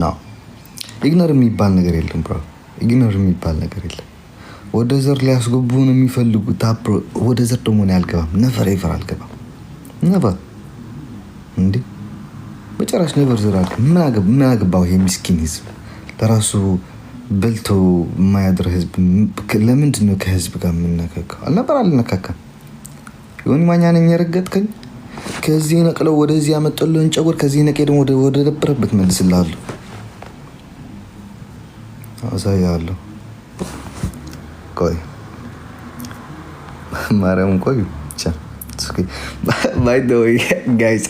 ነው። ኢግኖር የሚባል ነገር የለም ብሮ። ኢግኖር የሚባል ነገር የለም። ወደ ዘር ሊያስገቡን የሚፈልጉት አብሮ ወደ ዘር ደግሞ ነው ያልገባም። ነፈር ይፈር አልገባም። ነፈር እንዴ በጭራሽ ነበር ዘር አልገባም። ምን አገባው ይሄ ምስኪን ህዝብ ለራሱ በልቶ የማያድር ህዝብ። ለምንድን ነው ከህዝብ ጋር የምንነካካው? አልነካካም። የሆነ ማኛ ነኝ የረገጥከኝ ከዚህ ነቅለው ወደዚህ ያመጣልን ጨጉር ከዚህ ነቄ ደግሞ ወደ ነበረበት መልስልሃለሁ። አሳያለሁ። ቆይ ማርያም ቆይ ብቻ ባይ ዘ ወይ ጋይስ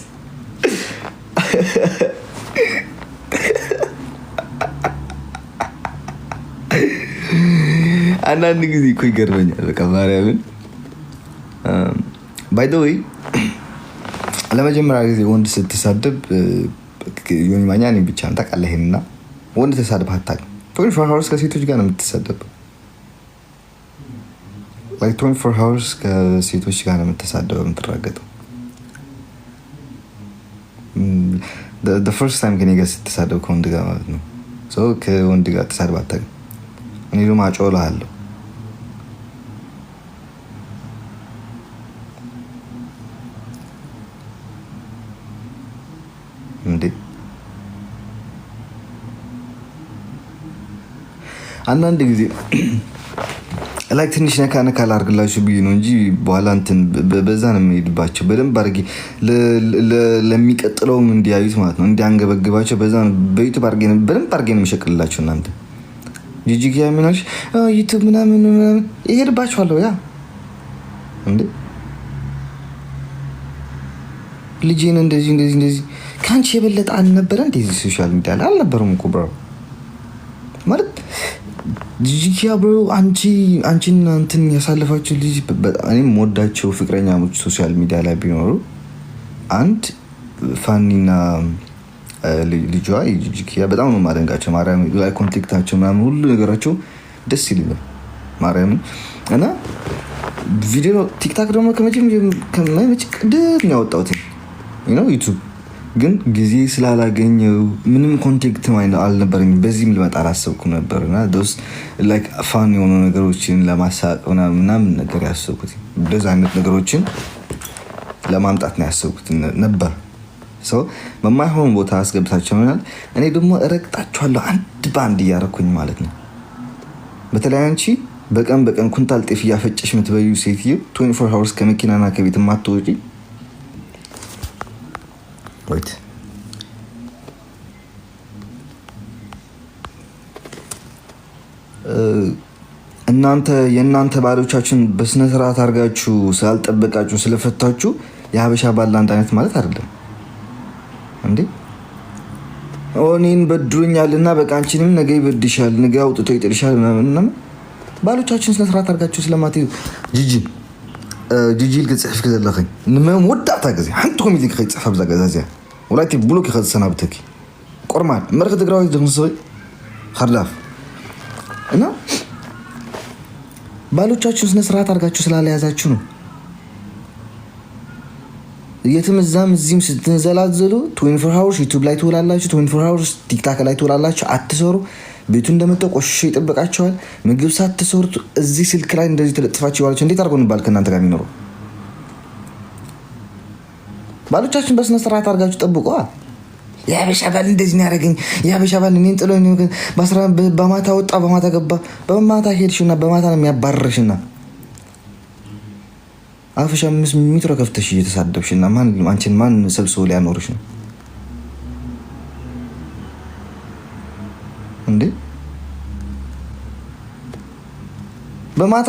አንዳንድ ጊዜ እኮ ይገርመኛል። በቃ ማርያምን ባይ ዘ ወይ ለመጀመሪያ ጊዜ ወንድ ስትሳደብ ዮኒ ማኛ እኔ ብቻ ታውቃለህ። ይሄንና ወንድ ተሳድበህ አታውቅም። 24 hours ከሴቶች ጋር ነው የምትሳደበው። like 24 hours ከሴቶች ጋር ነው የምትሳደበው የምትራገጠው። the first time ከኔ ጋር ስትሳደብ ከወንድ ጋር ማለት ነው። so ከወንድ ጋር ተሳድበህ አታውቅም። እኔ ደግሞ አጮልሃለሁ እንዴ። አንዳንድ ጊዜ ላይክ ትንሽ ነካ ላድርግላችሁ ብዬ ነው እንጂ በኋላ እንትን በዛ ነው የምሄድባቸው። በደንብ አድርጌ ለሚቀጥለውም እንዲያዩት ማለት ነው እንዲያንገበግባቸው በዛ ነው በዩቱብ በደንብ አድርጌ ነው የምሸቅልላቸው። እናንተ ጂጂኪያ ምናሽ ዩቱብ ምናምን ይሄድባችኋለሁ። ያ እንዴ ልጄን እንደዚህ ከአንቺ የበለጠ አልነበረ እንደዚህ ሶሻል ሚዲያ ላይ አልነበረም እኮ ብሮ ማለት ጂጂኪያ ብሮ አንቺና እንትን ያሳለፋችሁ ልጅ እኔም ወዳቸው ፍቅረኛሞች ሶሻል ሚዲያ ላይ ቢኖሩ አንድ ፋኒና ልጇ ጂጂኪያ በጣም ነው ማደንቃቸው። ማርያም ላይ ኮንታክታቸው ምናምን ሁሉ ነገራቸው ደስ ይላል ማርያም። እና ቪዲዮ ቲክታክ ደግሞ ከመቼ ቅድም ነው ያወጣሁት ነው ዩቱብ ግን ጊዜ ስላላገኘው ምንም ኮንቴክት አልነበረኝ። በዚህም ልመጣ አላሰብኩም ነበር እና ዶስ ላይክ ፋን የሆኑ ነገሮችን ለማሳቅ ምናምን ነገር ያሰብኩት እንደዛ አይነት ነገሮችን ለማምጣት ነው ያሰብኩት ነበር። ሰው በማይሆን ቦታ አስገብታቸው ይሆናል። እኔ ደግሞ እረግጣቸዋለሁ አንድ ባንድ እያረኩኝ ማለት ነው። በተለይ አንቺ በቀን ኩንታል ጤፍ እያፈጨሽ የምትበዩ ሴትዮ 24 hours ከመኪናና ከቤት ማትወጪ ወይት የእናንተ ባሎቻችን በስነ ስርዓት አድርጋችሁ ስላልጠበቃችሁ ስለፈታችሁ የሀበሻ ባል አንድ አይነት ማለት አይደለም እንዴ። እኔን በድሮኛልና በቃ አንቺንም ነገ ይበድሻል፣ ነገ አውጥቶ ይጥልሻል ምናምን። ባሎቻችን ስነ ስርዓት አድርጋችሁ ስለማትይዙ ጂጂ ልክጽሕፍ ከዘለኸኝ ንመም ወዳእታ ጊዜ ሓንቲ ኮሚቴ ከይፅሕፍ ኣብዛ ገዛ እዚኣ ወላይቲ ብሎክ ይኸዝሰናብተኪ ቆርማን መርኺ ትግራዋይ ዝምስበይ ከርዳፍ እና ባሎቻችሁ ስነ ስርዓት አድርጋችሁ ስላለያዛችሁ ነው። የትም እዛም እዚህም ስትንዘላዘሉ 24 hours ዩቱብ ላይ ትውላላችሁ፣ 24 hours ቲክታክ ላይ ትውላላችሁ። አትሰሩ። ቤቱ እንደመጣ ቆሽሾ ይጠብቃቸዋል። ምግብ ሳትሰሩ እዚህ ስልክ ላይ እንደዚህ ተለጥፋችሁ ይዋላችሁ። እንዴት አድርጎ እንባል ከእናንተ ጋር የሚኖረው? ባሎቻችን በስነ ስርዓት አድርጋችሁ ጠብቁ። የሀበሻ ባል እንደዚህ ነው ያደረገኝ፣ የሀበሻ ባል እኔን ጥሎኝ በማታ ወጣ በማታ ገባ፣ በማታ ሄድሽና በማታ ነው የሚያባርርሽና አፍሻ ሚትሮ ከፍተሽ እየተሳደብሽና አንቺን ማን ሰብስቦ ሊያኖርሽ ነው እንዴ? በማታ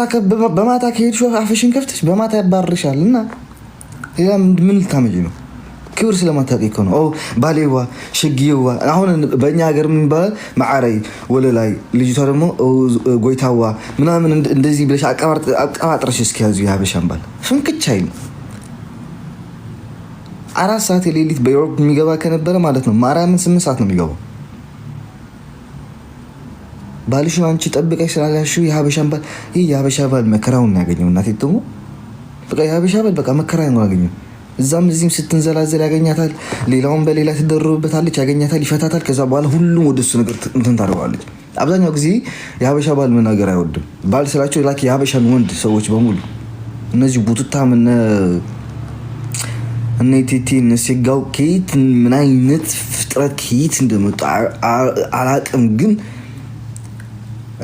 ከሄድሽ አፍሽን ከፍተሽ በማታ ያባርርሻል። እና ሌላ ምን ልታመጪ ነው? ክብር ስለማታውቂ እኮ ነው። ባሌዋ ሸጊዋ አሁን በእኛ ሀገር ምን ይባላል? ማዕረይ ወለላይ ልጅቷ ደግሞ ጎይታዋ ምናምን እንደዚህ ብለሽ አቀባጥረሽ እስኪያዙ የሀበሻን ባል ፍንክቻ ይል 4 ሰዓት የሌሊት በዩሮፕ የሚገባ ከነበረ ማለት ነው ማርያምን 8 ሰዓት ነው የሚገባው። ባልሽን አንቺ ጠብቀሽ ስላልያዝሽው የሀበሻን ባል ይህ የሀበሻ ባል መከራውን ያገኘው እናቴ ደግሞ በቃ የሀበሻ ባል በቃ መከራ ነው ያገኘው። እዛም እዚህም ስትንዘላዘል ያገኛታል። ሌላውን በሌላ ትደርብበታለች፣ ያገኛታል፣ ይፈታታል። ከዛ በኋላ ሁሉም ወደ እሱ ነገር እንትን ታደርገዋለች። አብዛኛው ጊዜ የሀበሻ ባል መናገር አይወድም። ባል ስላቸው ላክ የሀበሻን ወንድ ሰዎች በሙሉ እነዚህ ቡቱታም እነ ቴቴ እነ ሴጋው ከየት ምን አይነት ፍጥረት ከየት እንደመጡ አላቅም፣ ግን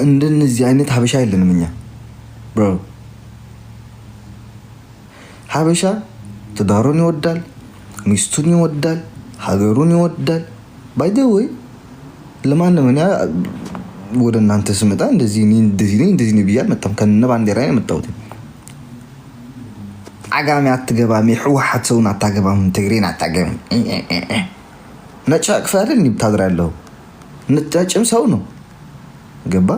እንደነዚህ አይነት ሀበሻ የለንም እኛ ብሮ። ሀበሻ ትዳሩን ይወዳል፣ ሚስቱን ይወዳል፣ ሀገሩን ይወዳል። ባይደወይ ለማንም እኔ ወደ እናንተ ስመጣ እንደዚህ ነኝ ብዬ አልመጣም። ከነ ባንዲራ ነው የመጣሁት። አጋሚ አትገባም፣ የህወሓት ሰውን አታገባም፣ ትግሬን አታገባም። ነጭ አቅፍ አይደል ታድራለሁ። ነጭም ሰው ነው ገባ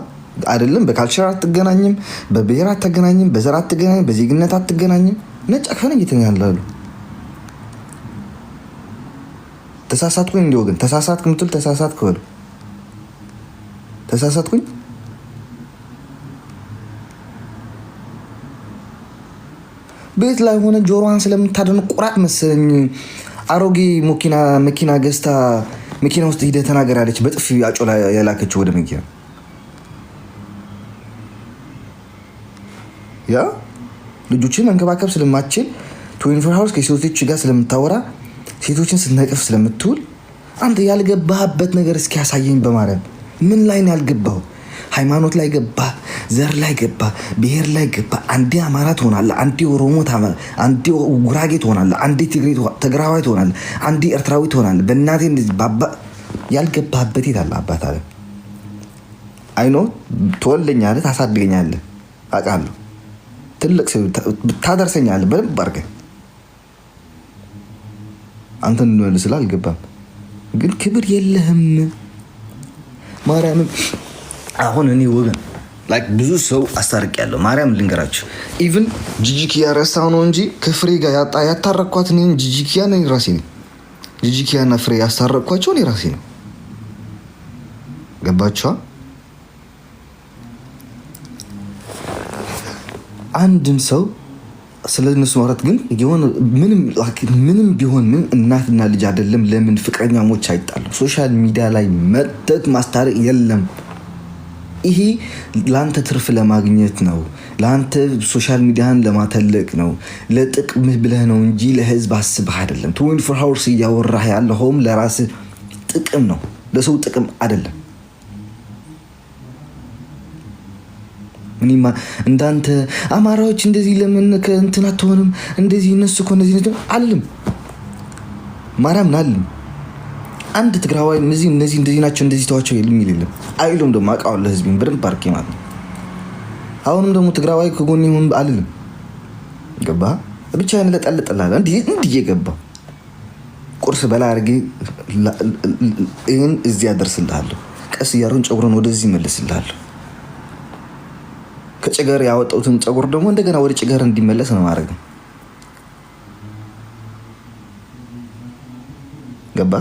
አይደለም። በካልቸር አትገናኝም፣ በብሔር አትገናኝም፣ በዘር አትገናኝም፣ በዜግነት አትገናኝም። ነጭ አቅፍ ነኝ እየተኛለሁ። ተሳሳትኩኝ እንዲሁ ግን ተሳሳትክ ምትል ተሳሳትክ በሉ። ተሳሳትኩኝ ቤት ላይ ሆነ ጆሮዋን ስለምታደን ቁራጥ መሰለኝ። አሮጌ መኪና ገዝታ መኪና ውስጥ ሂደህ ተናገር ያለች በጥፊ አጮላ የላከችው ወደ መኪና ያ ልጆችን መንከባከብ ስለማትችል 24 ሃውስ ከሴቶች ጋር ስለምታወራ ሴቶችን ስትነቅፍ ስለምትውል አንተ ያልገባህበት ነገር እስኪ ያሳየኝ በማለት ምን ላይ ነው ያልገባው? ሃይማኖት ላይ ገባ፣ ዘር ላይ ገባ፣ ብሔር ላይ ገባ። አንዴ አማራ ትሆናለህ፣ አንዴ ኦሮሞ ትሆናለህ፣ አንዴ ጉራጌ ትሆናለህ፣ አንዴ ትግራዋይ ትሆናለህ፣ አንዴ ኤርትራዊ ትሆናለህ። በእናቴ እንደዚህ ባባ ያልገባህበት ይላል አባት አለ። አይኖ ትወልደኛለህ፣ ታሳድገኛለህ፣ አውቃለሁ። ትልቅ ሰው ታደርሰኛለህ በደንብ አድርገህ። አንተን እንመልስልህ አልገባም፣ ግን ክብር የለህም። ማርያም አሁን እኔ ወገን ላይክ ብዙ ሰው አስታርቅ ያለው ማርያም ልንገራችሁ። ኢቭን ጂጂኪያ ረሳው ነው እንጂ ከፍሬ ጋር ያታረኳት እኔ ጂጂኪያ ነኝ ራሴ ነኝ። ጂጂኪያና ፍሬ ያስታረኳቸው እኔ ራሴ ነው። ገባችኋ? አንድን ሰው ስለ እነሱ ማውራት ግን የሆነ ምንም ቢሆን ምን እናትና ልጅ አይደለም። ለምን ፍቅረኛሞች አይጣሉም? ሶሻል ሚዲያ ላይ መተት ማስታረቅ የለም። ይሄ ለአንተ ትርፍ ለማግኘት ነው። ለአንተ ሶሻል ሚዲያን ለማተለቅ ነው። ለጥቅምህ ብለህ ነው እንጂ ለህዝብ አስበህ አይደለም። 24 ሃውርስ እያወራህ ያለኸውም ለራስህ ጥቅም ነው፣ ለሰው ጥቅም አይደለም። እኔማ እንዳንተ አማራዎች እንደዚህ ለምን ከእንትን አትሆንም? እንደዚህ እነሱ እኮ እንደዚህ አልልም። ማርያምን አልልም። አንድ ትግራዋይ እንደዚህ ናቸው እንደዚህ ተዋቸው የሚል የለም። አይሉም ደግሞ አውቃለሁ ህዝቤን በደንብ አድርጌ ማለት ነው። አሁንም ደግሞ ትግራዋይ ከጎን ይሁን አልልም። ገባ ብቻ ለጠልጥላለሁ እንዲህ እየገባ ቁርስ በላ አድርጌ ይህን እዚህ አደርስልሃለሁ። ቀስ እያሩን ጸጉርን ወደዚህ መልስልሃለሁ። ከጭገር ያወጣሁትን ጸጉር ደግሞ እንደገና ወደ ጭገር እንዲመለስ ነው ማድረግ። ገባ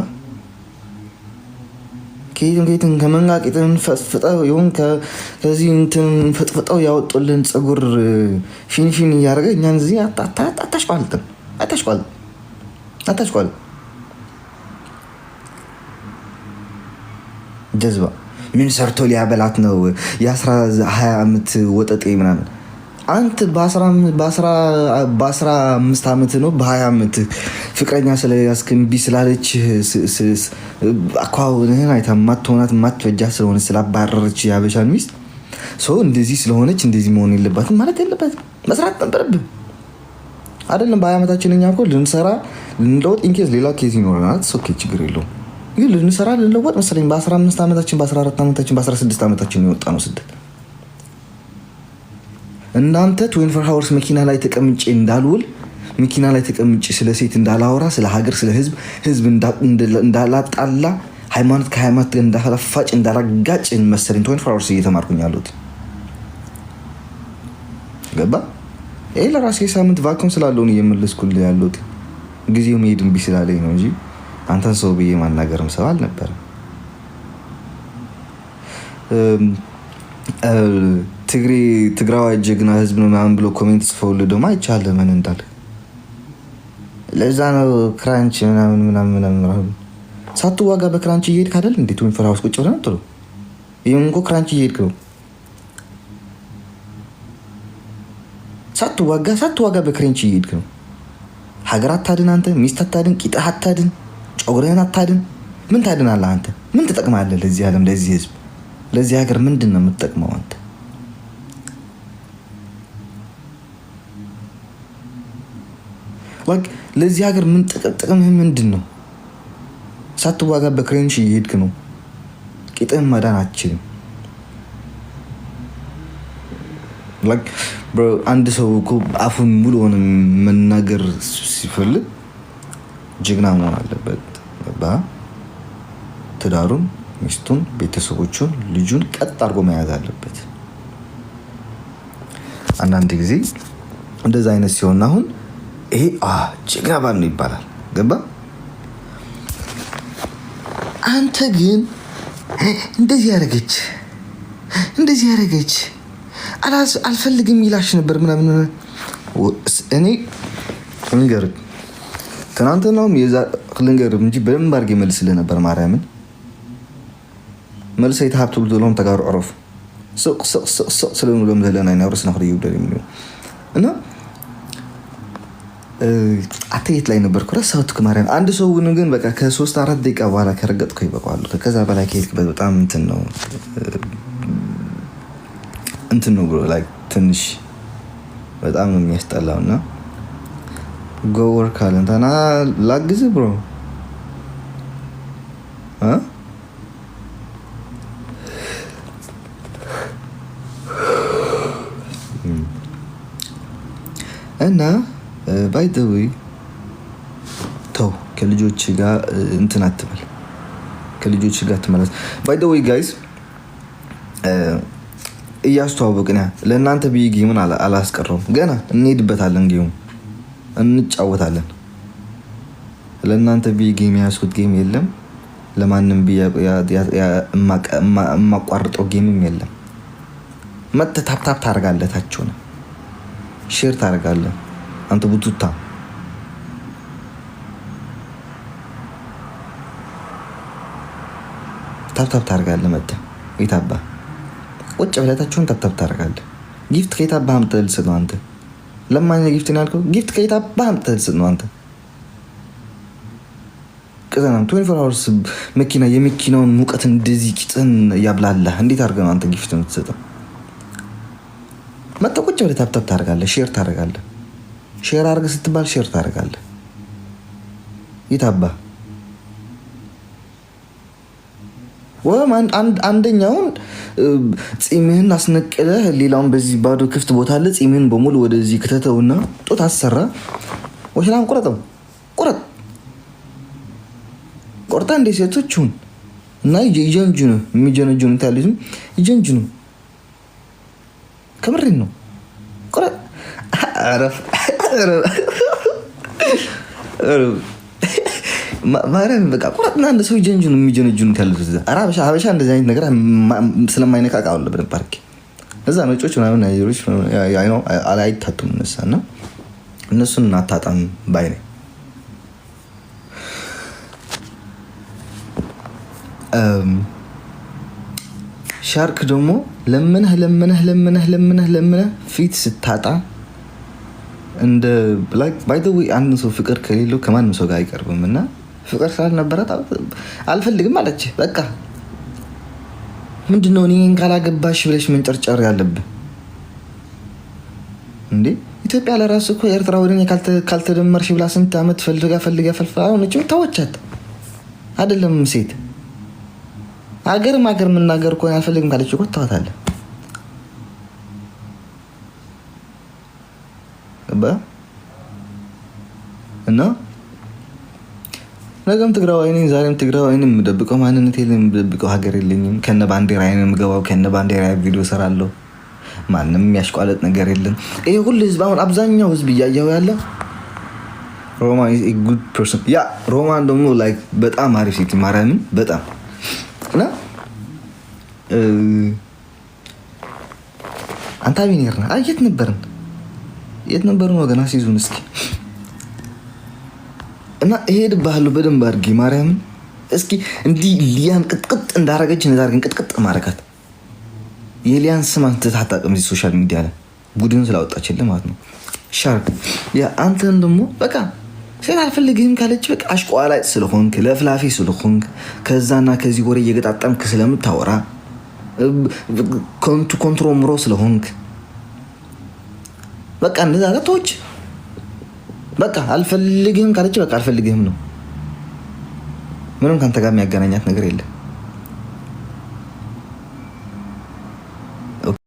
ከየትን ከመንጋቂትን ፈጥፍጠው ይሁን ከዚህ እንትን ፈጥፍጠው ያወጡልን ጸጉር ፊንፊን እያደረገ እኛን እዚህ አታሽቋል። ጀዝባ ምን ሰርቶ ሊያበላት ነው? የ20 ዓመት ወጠጤ ምናምን። አንተ በ15 ዓመት ነው በ20 ዓመት ፍቅረኛ ስለያዝክ እምቢ ስላለች አኳኋንህን አይታ ማትሆናት ማትወጃት ስለሆነ ስላባረረች የሀበሻን ሚስት ሰው እንደዚህ ስለሆነች እንደዚህ መሆን የለባትም ማለት የለበትም። መስራት ነበረብን አይደለም? በ20 ዓመታችን እኛ እኮ ልንሰራ ልንለወጥ ኢንኬዝ ሌላ ኬዝ ይኖረናል። ኦኬ ችግር የለውም። ግን ልንሰራ ልንለወጥ መሰለኝ በ15 ዓመታችን በ14 ዓመታችን በ16 ዓመታችን የወጣ ነው ስደት። እናንተ 24 ሃውርስ መኪና ላይ ተቀምጬ እንዳልውል፣ መኪና ላይ ተቀምጬ ስለ ሴት እንዳላወራ፣ ስለ ሀገር ስለ ህዝብ እንዳላጣላ፣ ሃይማኖት ከሃይማኖት እንዳላፋጭ እንዳላጋጭ መሰለኝ 24 ሃውርስ እየተማርኩኝ ያለሁት። ገባ? ይሄ ለራሴ ሳምንት ቫኩም ስላለው ነው እየመለስኩልህ ያለሁት። ጊዜው መሄድ እምቢ ስላለኝ ነው እንጂ አንተን ሰው ብዬ ማናገርም ሰው አልነበረም። ትግራዋይ ጀግና ህዝብ ነው ምናምን ብሎ ኮሜንት ጽፈውልህ ደግሞ አይቻልም ምን እንዳለ ለዛ ነው ክራንች ምናምን ሳትዋጋ በክራንች እየሄድክ አይደል እንዴ? ቱን ፍራውስ ቁጭ ብለህ ነው ይሄን እኮ ክራንች እየሄድክ ነው። ሳትዋጋ በክራንች እየሄድክ ነው። ሀገር አታድን አንተ፣ ሚስት አታድን፣ ቂጥህ አታድን፣ ጨጉርህን አታድን። ምን ታድናለህ አንተ? ምን ትጠቅማለህ ለዚህ ዓለም፣ ለዚህ ህዝብ፣ ለዚህ ሀገር ምንድን ነው የምትጠቅመው አንተ? ለዚህ ሀገር ምን ጥቅምህ ምንድን ነው? ሳትዋጋ በክሬንች እየሄድክ ነው። ቂጥህን ማዳን አትችልም። አንድ ሰው እኮ አፉን ሙሉ ሆነ መናገር ሲፈልግ ጀግና መሆን አለበት። ትዳሩን፣ ሚስቱን፣ ቤተሰቦቹን፣ ልጁን ቀጥ አድርጎ መያዝ አለበት። አንዳንድ ጊዜ እንደዛ አይነት ሲሆን አሁን ይሄ ጀግና ባል ነው ይባላል። ገባ? አንተ ግን እንደዚህ ያደረገች አልፈልግም ይላሽ ነበር ምናምን። እኔ ልንገርህ ትናንትናውም ልንገርህ እንጂ በደንብ አድርጌ መልስልህ ነበር። ማርያምን መልሰ የተሀብቱ ብሎም ተጋሩ ዕረፍ ሱቅ ስለምሎም ዘለና ይናብርስ ነኽሪ ይውደል የሚለው እና አትየት ላይ ነበርኩ ረሳሁት። ማርያም አንድ ሰው ግን በቃ ከ3-4 ደቂቃ በኋላ ከረገጥኩ ይበቃዋል። ከዛ በላይ ከሄድክበት በጣም እንትን ነው ብሎ ላይ ትንሽ በጣም ነው የሚያስጠላው። እና ጎ ወርክ አለ እንትና ላግዝ ብሮ እና ባይ ዘ ዌይ ተው ከልጆች ጋር እንትን አትበል፣ ከልጆች ጋር ትመለስ። ባይ ዘ ዌይ ጋይስ እያስተዋወቅን ለእናንተ ብዬ ጌሙን አላስቀረውም። ገና እንሄድበታለን፣ ጌሙን እንጫወታለን። ለእናንተ ብዬ ጌም ያስኩት ጌም የለም። ለማንም ብዬ የማቋርጠው ጌምም የለም። መተህ ታፕታፕ ታደርጋለህ፣ ታችሁ ነው ሼር ታደርጋለህ። አንተ ቡቱታ ታፕታፕ ታደርጋለህ። መተህ ይታባ ቁጭ ብለታችሁን ታፕታፕ ታደርጋለህ። ጊፍት ከይታባ አምጥተህ ልስጥ ነው አንተ። ለማኝ ጊፍት ነው ያልከው። ጊፍት ከይታባ አምጥተህ ልስጥ ነው አንተ። ቅዘናም 24 hours መኪና የመኪናውን ሙቀት እንደዚህ ቂጥን ያብላላህ። እንዴት አድርገህ ነው አንተ ጊፍት የምትሰጠው? መተህ ቁጭ ብለህ ታፕታፕ ታደርጋለህ፣ ሼር ታደርጋለህ። ሼር አድርገህ ስትባል ሼር ታደርጋለህ። ይታባ ወይም አንደኛውን ጺምህን አስነቅለህ ሌላውን በዚህ ባዶ ክፍት ቦታ አለ። ጺምህን በሙሉ ወደዚህ ክተተውና ጦት አሰራ። ወሽላም ቆርጣ እንደ ሴቶቹን እና ይጀንጁኑ የሚጀነጁኑ ታሊዝም ይጀንጁኑ ከምሬን ነው። ቆረጥ አረፍ ማርያም በቃ ቆረጥና አንድ ሰው ይጀንጁኑ የሚጀነጁኑ ታሊዝ ሀበሻ እንደዚህ አይነት ነገር ስለማይነቃቃ አለ በደንብ አድርጌ እዛ ነጮች ምናምን ናይሮች አይታጡም እነሳና እነሱን አታጣም ባይ ነኝ። ሻርክ ደግሞ ለምነህ ፊት ስታጣ እንደ ባይ ዘ ዌይ አንድ ሰው ፍቅር ከሌለው ከማንም ሰው ጋር አይቀርብም። እና ፍቅር ስላልነበራት አልፈልግም አለች። በቃ ምንድነው እኔን ካላገባሽ ብለሽ መንጨርጨር ያለብህ እንዴ? ኢትዮጵያ ለራሱ እኮ ኤርትራ ወደ እኔ ካልተደመርሽ ብላ ስንት ዓመት ፈልጋ አሁን እጭም ታወቻት አይደለም ሴት ሀገር መናገር እኮ አልፈልግም ካለች እኮ ታወታለህ። እና ነገም ትግራዋይ ነኝ ዛሬም ትግራዋይ ነኝ። የምደብቀው ማንነት የለም፣ የምደብቀው ሀገር የለኝም። ከነ ባንዲራ አይነ የምገባው ከነ ባንዲራ ቪዲዮ ሰራለሁ። ማንም የሚያሽቋለጥ ነገር የለም። ይሄ ሁሉ ህዝብ አሁን አብዛኛው ህዝብ እያየው ያለ ሮማን ኢዝ ኤ ጉድ ፐርሰን። ያ ሮማን ደግሞ ላይክ በጣም አሪፍ ሴት ማርያምን በጣም እና አንተ አቢኔርና የት ነበርን ወገና ሲዙን እስኪ እና እሄድብሃለሁ በደንብ አድርጌ ማርያምን። እስኪ እንዲህ ሊያን ቅጥቅጥ እንዳረገች እንዳርገን ቅጥቅጥ ማረጋት። የሊያን ስም አንተ ታጣቅም እዚህ ሶሻል ሚዲያ ላይ ቡድን ስላወጣችልህ ማለት ነው። ሻርክ ያ አንተን ደግሞ በቃ ሴት አልፈልግህም ካለች በቃ አሽቋላጭ ስለሆንክ ለፍላፊ ስለሆንክ ከዛና ከዚህ ወሬ እየገጣጠምክ ስለምታወራ ኮንትሮምሮ ስለሆንክ በቃ እንደዛ ለቶች በቃ አልፈልግህም ካለች በቃ አልፈልግህም ነው። ምንም ካንተ ጋር የሚያገናኛት ነገር የለም።